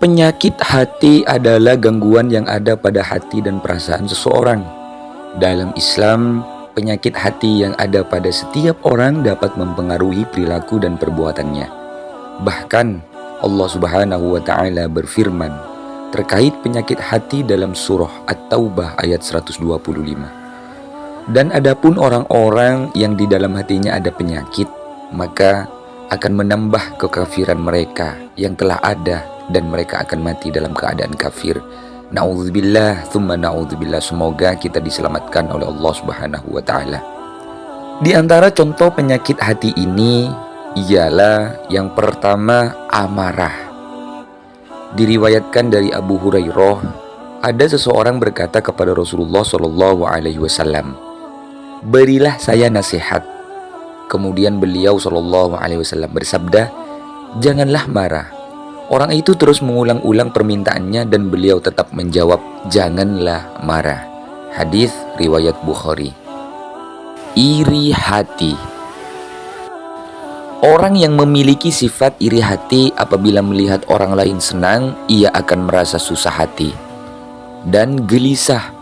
Penyakit hati adalah gangguan yang ada pada hati dan perasaan seseorang. Dalam Islam, penyakit hati yang ada pada setiap orang dapat mempengaruhi perilaku dan perbuatannya. Bahkan Allah Subhanahu wa Ta'ala berfirman terkait penyakit hati dalam surah At-Taubah ayat 125. Dan adapun orang-orang yang di dalam hatinya ada penyakit, maka akan menambah kekafiran mereka yang telah ada, dan mereka akan mati dalam keadaan kafir. Na'udzubillah, thumma na'udzubillah. Semoga kita diselamatkan oleh Allah Subhanahu wa Ta'ala. Di antara contoh penyakit hati ini ialah yang pertama, amarah. Diriwayatkan dari Abu Hurairah, ada seseorang berkata kepada Rasulullah SAW, "Berilah saya nasihat." Kemudian beliau SAW bersabda, "Janganlah marah." Orang itu terus mengulang-ulang permintaannya dan beliau tetap menjawab, "Janganlah marah." Hadis riwayat Bukhari. Iri hati. Orang yang memiliki sifat iri hati apabila melihat orang lain senang, ia akan merasa susah hati dan gelisah.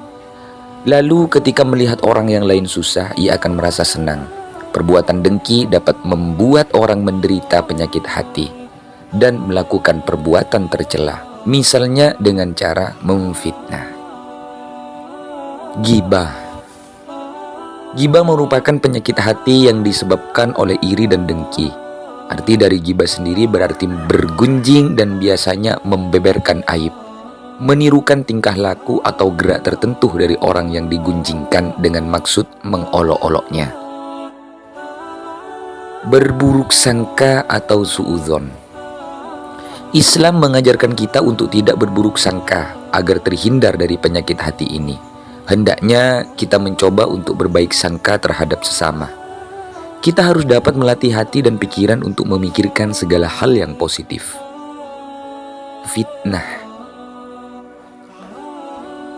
Lalu ketika melihat orang yang lain susah, ia akan merasa senang. Perbuatan dengki dapat membuat orang menderita penyakit hati dan melakukan perbuatan tercela, misalnya dengan cara memfitnah. Ghibah. Ghibah merupakan penyakit hati yang disebabkan oleh iri dan dengki. Arti dari ghibah sendiri berarti bergunjing dan biasanya membeberkan aib, menirukan tingkah laku atau gerak tertentu dari orang yang digunjingkan dengan maksud mengolok-oloknya. Berburuk sangka atau suudzon. Islam mengajarkan kita untuk tidak berburuk sangka agar terhindar dari penyakit hati ini. Hendaknya kita mencoba untuk berbaik sangka terhadap sesama. Kita harus dapat melatih hati dan pikiran untuk memikirkan segala hal yang positif. Fitnah.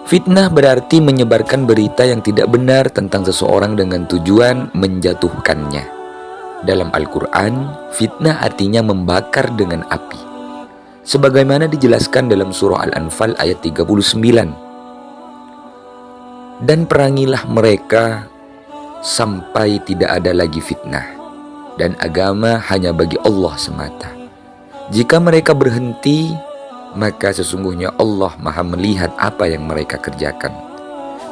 Fitnah berarti menyebarkan berita yang tidak benar tentang seseorang dengan tujuan menjatuhkannya. Dalam Al-Quran, fitnah artinya membakar dengan api. Sebagaimana dijelaskan dalam surah Al-Anfal ayat 39. Dan perangilah mereka sampai tidak ada lagi fitnah, dan agama hanya bagi Allah semata. Jika mereka berhenti, maka sesungguhnya Allah Maha melihat apa yang mereka kerjakan.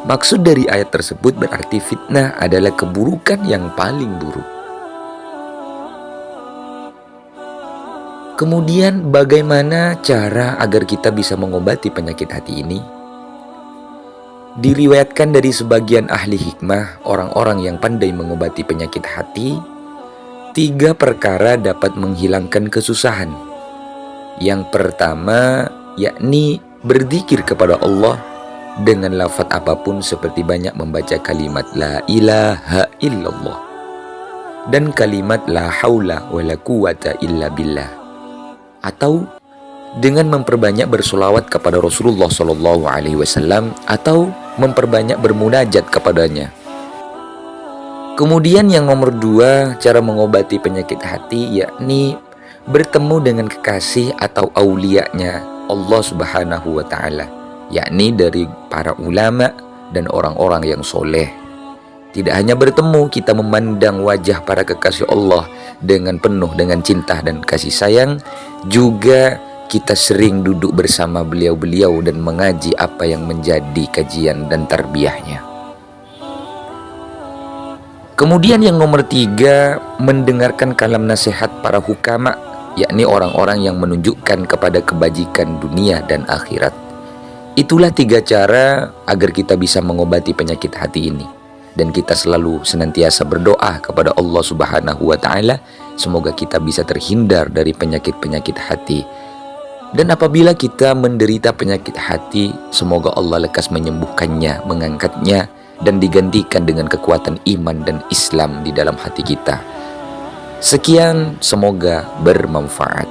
Maksud dari ayat tersebut berarti fitnah adalah keburukan yang paling buruk. Kemudian bagaimana cara agar kita bisa mengobati penyakit hati ini? Diriwayatkan dari sebagian ahli hikmah, orang-orang yang pandai mengobati penyakit hati, 3 perkara dapat menghilangkan kesusahan. Yang pertama, yakni berzikir kepada Allah dengan lafaz apapun, seperti banyak membaca kalimat la ilaha illallah dan kalimat la haula wala quwata illa billah, atau dengan memperbanyak bersolawat kepada Rasulullah SAW atau memperbanyak bermunajat kepadanya. Kemudian yang nomor 2, cara mengobati penyakit hati yakni bertemu dengan kekasih atau aulianya Allah Subhanahu wa Ta'ala, yakni dari para ulama dan orang-orang yang soleh. Tidak hanya bertemu, kita memandang wajah para kekasih Allah dengan penuh dengan cinta dan kasih sayang, juga kita sering duduk bersama beliau-beliau dan mengaji apa yang menjadi kajian dan tarbiyahnya. Kemudian yang nomor 3, mendengarkan kalam nasihat para hukama, yakni orang-orang yang menunjukkan kepada kebajikan dunia dan akhirat. Itulah 3 cara agar kita bisa mengobati penyakit hati ini. Dan kita selalu senantiasa berdoa kepada Allah Subhanahu wa Ta'ala, semoga kita bisa terhindar dari penyakit-penyakit hati. Dan apabila kita menderita penyakit hati, semoga Allah lekas menyembuhkannya, mengangkatnya, dan digantikan dengan kekuatan iman dan Islam di dalam hati kita. Sekian, semoga bermanfaat.